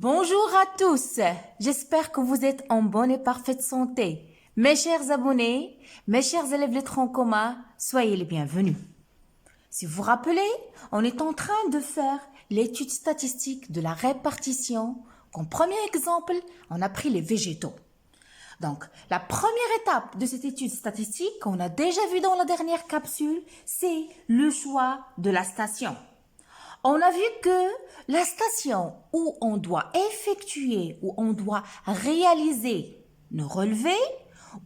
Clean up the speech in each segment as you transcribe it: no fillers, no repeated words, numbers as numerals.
Bonjour à tous, j'espère que vous êtes en bonne et parfaite santé. Mes chers abonnés, mes chers élèves de tronc commun, soyez les bienvenus. Si vous vous rappelez, on est en train de faire l'étude statistique de la répartition. Comme premier exemple, on a pris les végétaux. Donc, la première étape de cette étude statistique qu'on a déjà vu dans la dernière capsule, c'est le choix de la station. On a vu que la station où on doit effectuer, où on doit réaliser nos relevés,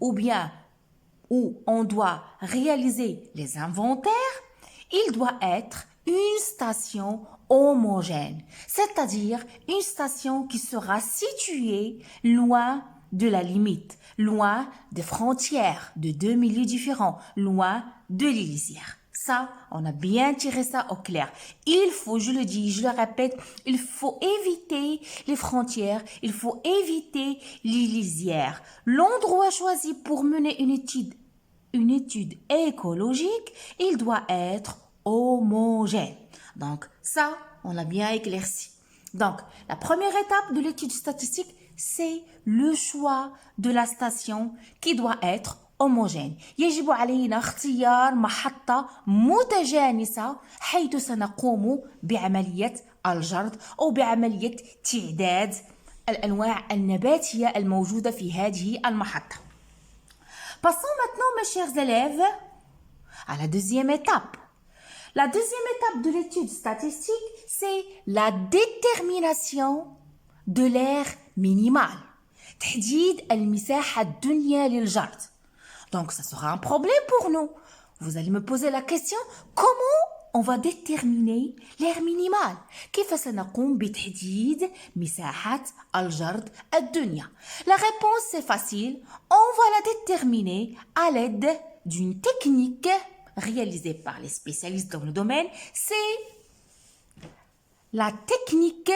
ou bien où on doit réaliser les inventaires, il doit être une station homogène, c'est-à-dire une station qui sera située loin de la limite, loin des frontières de deux milieux différents, loin de l'Élysère. Ça, on a bien tiré ça au clair. Il faut, je le dis, je le répète, il faut éviter les frontières, il faut éviter les lisières. L'endroit choisi pour mener une étude écologique, il doit être homogène. Donc, ça, on l'a bien éclairci. Donc, la première étape de l'étude statistique, c'est le choix de la station qui doit être homogène. يجب علينا اختيار محطة متجانسة حيث سنقوم بعملية الجرد أو بعملية تعداد الأنواع النباتية الموجودة في هذه المحطة. Passons maintenant, mes chers élèves, à la deuxième étape. La deuxième étape de l'étude statistique, c'est la détermination de l'aire minimale. تحديد المساحة الدنيا للجرد. Donc, ça sera un problème pour nous. Vous allez me poser la question, comment on va déterminer l'aire minimale? كيف سنقوم بتحديد مساحة الجرد الدنيا? La réponse c'est facile. On va la déterminer à l'aide d'une technique réalisée par les spécialistes dans le domaine. C'est la technique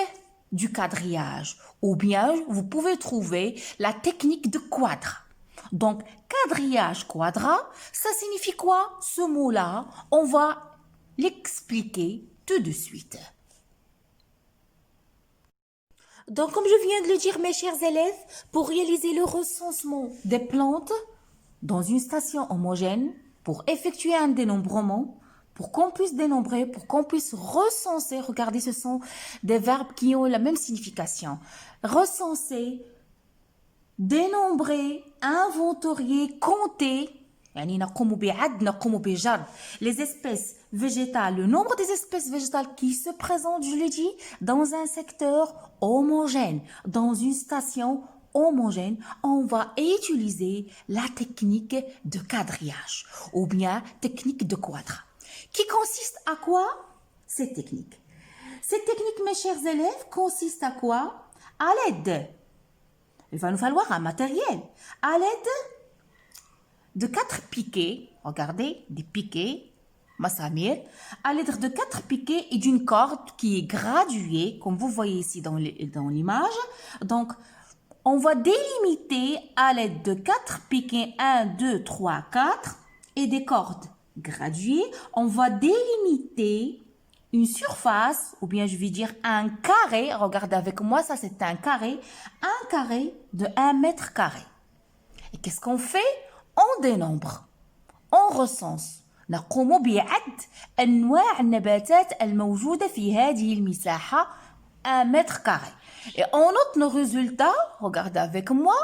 du quadrillage. Ou bien, vous pouvez trouver la technique de quadre. Donc, quadrillage quadrat, ça signifie quoi? Ce mot-là, on va l'expliquer tout de suite. Donc, comme je viens de le dire, mes chers élèves, pour réaliser le recensement des plantes dans une station homogène, pour effectuer un dénombrement, pour qu'on puisse dénombrer, pour qu'on puisse recenser, regardez, ce sont des verbes qui ont la même signification. Recenser, dénombrer, inventorier, compter. Les espèces végétales, le nombre des espèces végétales qui se présentent, je le dis, dans un secteur homogène, dans une station homogène, on va utiliser la technique de quadrillage ou bien technique de quadrat. Qui consiste à quoi? Cette technique. Cette technique, mes chers élèves, consiste à quoi? À l'aide. Il va nous falloir un matériel. À l'aide de 4 piquets, regardez, des piquets, massamir, à l'aide de 4 piquets et d'une corde qui est graduée, comme vous voyez ici dans l'image. Donc, on va délimiter à l'aide de 4 piquets, 1, 2, 3, 4, et des cordes graduées. On va délimiter une surface, ou bien je vais dire un carré, regardez avec moi, ça c'est un carré de 1 mètre carré. Et qu'est-ce qu'on fait? On dénombre, on recense. نقوم بعد أنواع النباتات الموجودة في هذه المساحة 1 mètre carré. Et on note nos résultats, regardez avec moi,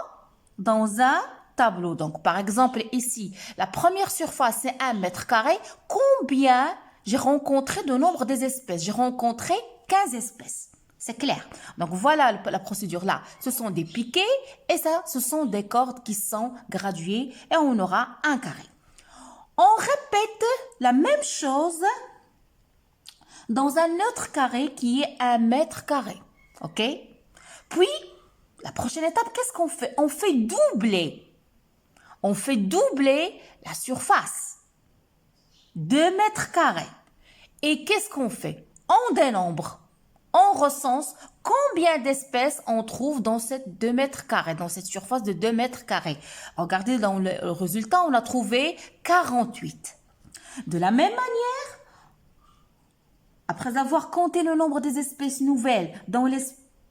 dans un tableau. Donc par exemple ici, la première surface c'est 1 mètre carré. Combien j'ai rencontré de nombre des espèces? J'ai rencontré 15 espèces. C'est clair. Donc voilà la procédure là. Ce sont des piquets et ça, ce sont des cordes qui sont graduées et on aura un carré. On répète la même chose dans un autre carré qui est 1 mètre carré. Ok? Puis, la prochaine étape, qu'est-ce qu'on fait? On fait doubler. On fait doubler la surface. 2 mètres carrés. Et qu'est-ce qu'on fait? On dénombre. On recense combien d'espèces on trouve dans cette 2 mètres carrés, dans cette surface de 2 mètres carrés. Regardez dans le résultat, on a trouvé 48. De la même manière, après avoir compté le nombre des espèces nouvelles dans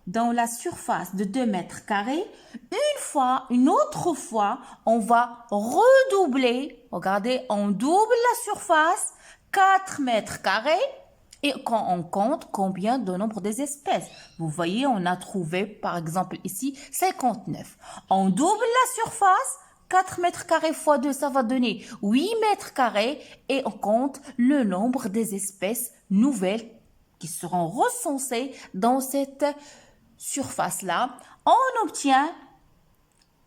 dans la surface de 2 mètres carrés, une autre fois, on va redoubler. Regardez, on double la surface, 4 mètres carrés. Et quand on compte combien de nombre des espèces, vous voyez, on a trouvé, par exemple, ici, 59. On double la surface, 4 mètres carrés fois 2, ça va donner 8 mètres carrés. Et on compte le nombre des espèces nouvelles qui seront recensées dans cette surface-là. On obtient,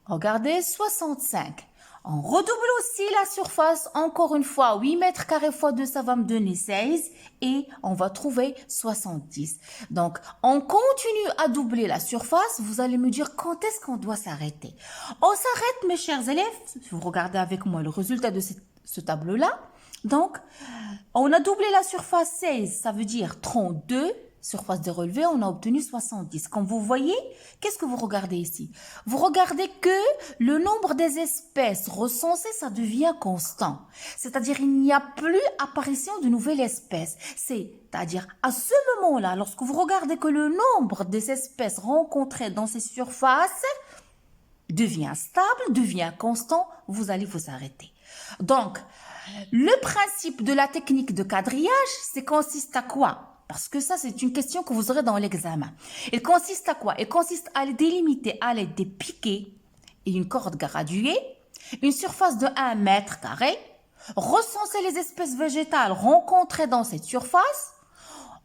regardez, 65. On redouble aussi la surface, encore une fois, 8 mètres carrés fois 2, ça va me donner 16 et on va trouver 70. Donc, on continue à doubler la surface. Vous allez me dire quand est-ce qu'on doit s'arrêter. On s'arrête, mes chers élèves, si vous regardez avec moi le résultat de ce tableau-là. Donc, on a doublé la surface 16, ça veut dire 32. Surface de relevé, on a obtenu 70. Comme vous voyez, qu'est-ce que vous regardez ici? Vous regardez que le nombre des espèces recensées, ça devient constant. C'est-à-dire, il n'y a plus apparition de nouvelles espèces. C'est-à-dire, à ce moment-là, lorsque vous regardez que le nombre des espèces rencontrées dans ces surfaces devient stable, devient constant, vous allez vous arrêter. Donc, le principe de la technique de quadrillage, c'est consiste à quoi? Parce que ça, c'est une question que vous aurez dans l'examen. Il consiste à quoi? Il consiste à délimiter à l'aide des piquets et une corde graduée, une surface de 1 mètre carré, recenser les espèces végétales rencontrées dans cette surface.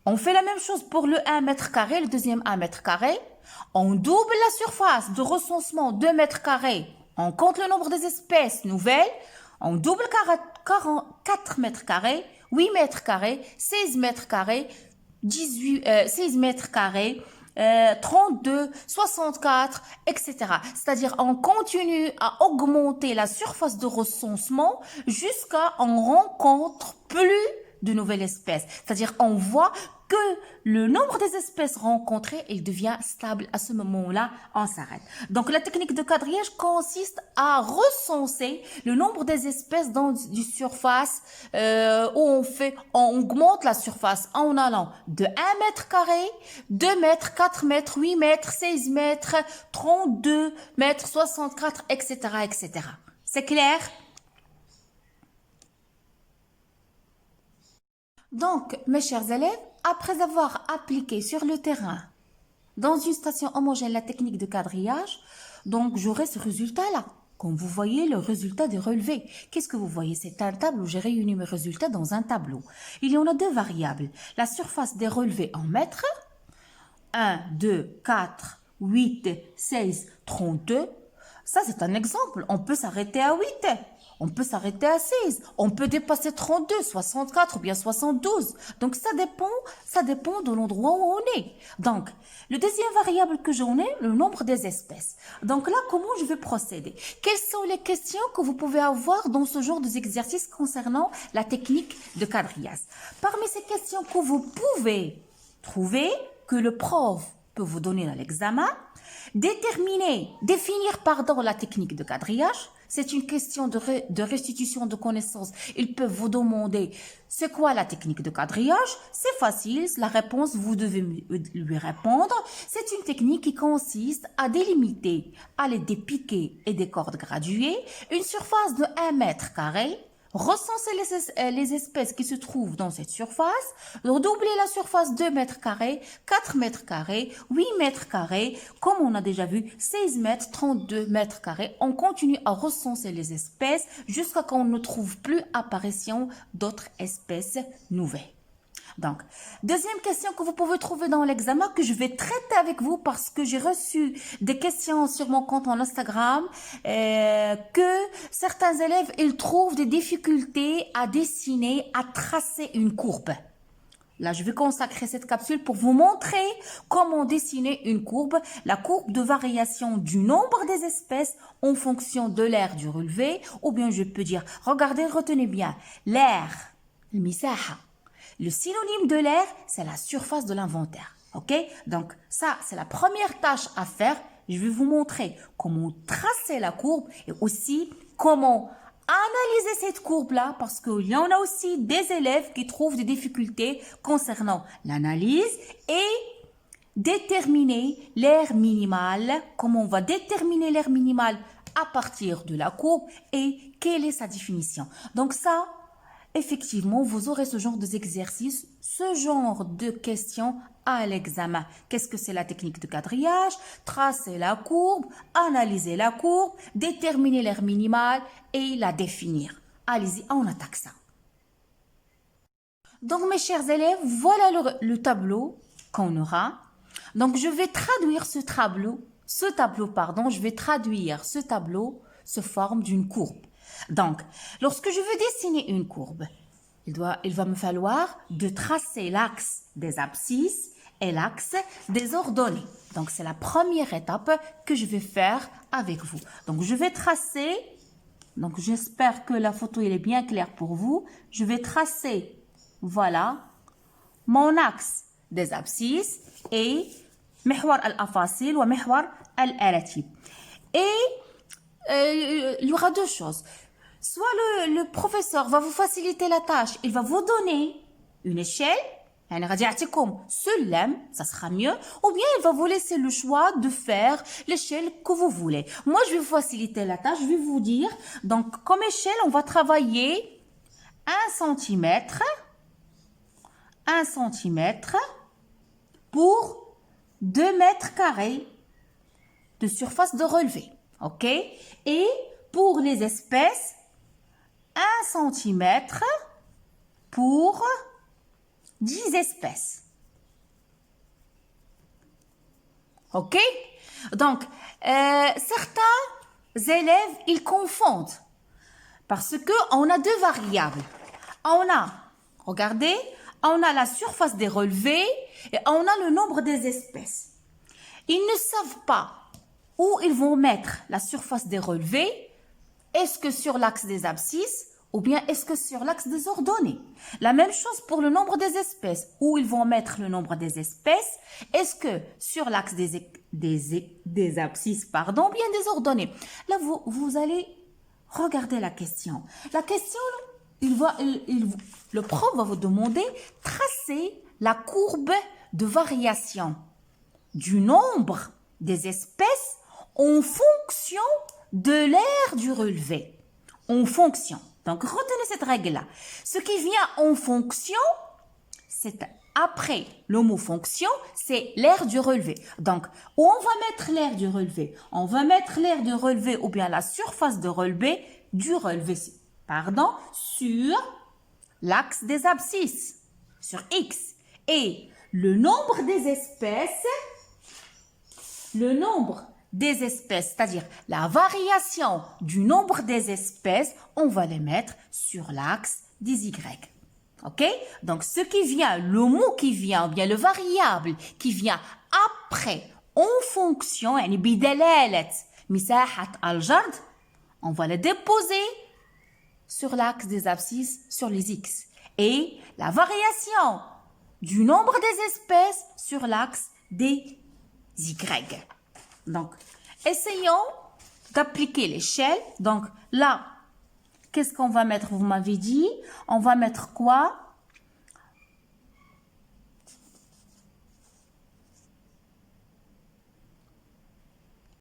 On fait la même chose pour le 1 mètre carré, le deuxième 1 mètre carré. On double la surface de recensement 2 mètres carrés. On compte le nombre des espèces nouvelles. On double 4 mètres carrés, 8 mètres carrés, 16 mètres carrés, 16 mètres carrés, 32, 64, etc. C'est-à-dire, on continue à augmenter la surface de recensement jusqu'à on rencontre plus de nouvelles espèces. C'est-à-dire, on voit que le nombre des espèces rencontrées, il devient stable. À ce moment-là, on s'arrête. Donc, la technique de quadrillage consiste à recenser le nombre des espèces dans une surface où on augmente la surface en allant de 1 mètre carré, 2 mètres, 4 mètres, 8 mètres, 16 mètres, 32 mètres, 64, etc., etc. C'est clair? Donc, mes chers élèves, après avoir appliqué sur le terrain, dans une station homogène, la technique de quadrillage, donc j'aurai ce résultat-là. Comme vous voyez, le résultat des relevés. Qu'est-ce que vous voyez? C'est un tableau. J'ai réuni mes résultats dans un tableau. Il y en a deux variables. La surface des relevés en mètres. 1, 2, 4, 8, 16, 32. Ça, c'est un exemple. On peut s'arrêter à 8. On peut s'arrêter à 16. On peut dépasser 32, 64 ou bien 72. Donc, ça dépend de l'endroit où on est. Donc, le deuxième variable que j'en ai, le nombre des espèces. Donc là, comment je vais procéder? Quelles sont les questions que vous pouvez avoir dans ce genre d'exercice concernant la technique de quadrillage? Parmi ces questions que vous pouvez trouver, que le prof peut vous donner dans l'examen, définir la technique de quadrillage. C'est une question de restitution de connaissances. Ils peuvent vous demander c'est quoi la technique de quadrillage. C'est facile, la réponse, vous devez lui répondre. C'est une technique qui consiste à délimiter à l'aide des piquets et des cordes graduées une surface de 1 mètre carré, recenser les espèces qui se trouvent dans cette surface, redoubler la surface 2 mètres carrés, 4 mètres carrés, 8 mètres carrés, comme on a déjà vu, 16 mètres, 32 mètres carrés. On continue à recenser les espèces jusqu'à ce qu'on ne trouve plus apparition d'autres espèces nouvelles. Donc, deuxième question que vous pouvez trouver dans l'examen que je vais traiter avec vous parce que j'ai reçu des questions sur mon compte en Instagram que certains élèves, ils trouvent des difficultés à dessiner, à tracer une courbe. Là, je vais consacrer cette capsule pour vous montrer comment dessiner une courbe, la courbe de variation du nombre des espèces en fonction de l'aire du relevé, ou bien je peux dire, regardez, retenez bien, l'aire, le misaha. Le synonyme de l'aire, c'est la surface de l'inventaire. OK? Donc, ça, c'est la première tâche à faire. Je vais vous montrer comment tracer la courbe et aussi comment analyser cette courbe-là parce qu'il y en a aussi des élèves qui trouvent des difficultés concernant l'analyse et déterminer l'aire minimale. Comment on va déterminer l'aire minimale à partir de la courbe et quelle est sa définition. Donc ça, effectivement, vous aurez ce genre d'exercice, ce genre de questions à l'examen. Qu'est-ce que c'est la technique de quadrillage? Tracer la courbe, analyser la courbe, déterminer l'aire minimale et la définir. Allez-y, on attaque ça. Donc, mes chers élèves, voilà le tableau qu'on aura. Donc, je vais traduire ce tableau, je vais traduire ce tableau sous forme d'une courbe. Donc, lorsque je veux dessiner une courbe, il va me falloir de tracer l'axe des abscisses et l'axe des ordonnées. Donc, c'est la première étape que je vais faire avec vous. Donc, je vais tracer, donc j'espère que la photo elle est bien claire pour vous. Je vais tracer, voilà, mon axe des abscisses et محور الأفاصيل ومحور الأراتب. Et il y aura deux choses. Soit le professeur va vous faciliter la tâche, il va vous donner une échelle, يعني غادي يعطيكم سلم, ça sera mieux, ou bien il va vous laisser le choix de faire l'échelle que vous voulez. Moi, je vais vous faciliter la tâche, je vais vous dire, donc comme échelle, on va travailler 1 centimètre pour 2 mètres carrés de surface de relevé, ok? Et pour les espèces, 1 centimètre pour 10 espèces. Ok? Donc, certains élèves, ils confondent. Parce qu'on a deux variables. Regardez, on a la surface des relevés et on a le nombre des espèces. Ils ne savent pas où ils vont mettre la surface des relevés. Est-ce que sur l'axe des abscisses ou bien est-ce que sur l'axe des ordonnées? La même chose pour le nombre des espèces. Où ils vont mettre le nombre des espèces? Est-ce que sur l'axe des abscisses, ou bien des ordonnées? Là, vous allez regarder la question. La question, le prof va vous demander tracer la courbe de variation du nombre des espèces en fonction de l'aire du relevé. En fonction. Donc, retenez cette règle-là. Ce qui vient en fonction, c'est après le mot fonction, c'est l'aire du relevé. Donc, où on va mettre l'aire du relevé? On va mettre l'aire du relevé ou bien la surface de relevé sur l'axe des abscisses, sur X. Et le nombre des espèces, c'est-à-dire la variation du nombre des espèces, on va les mettre sur l'axe des Y. Ok? Donc, le mot qui vient, ou bien le variable qui vient après, en fonction, يعني بدلالة مساحة الجرد, on va le déposer sur l'axe des abscisses, sur les X. Et la variation du nombre des espèces sur l'axe des Y. Donc, essayons d'appliquer l'échelle. Donc, là, qu'est-ce qu'on va mettre? Vous m'avez dit, on va mettre quoi?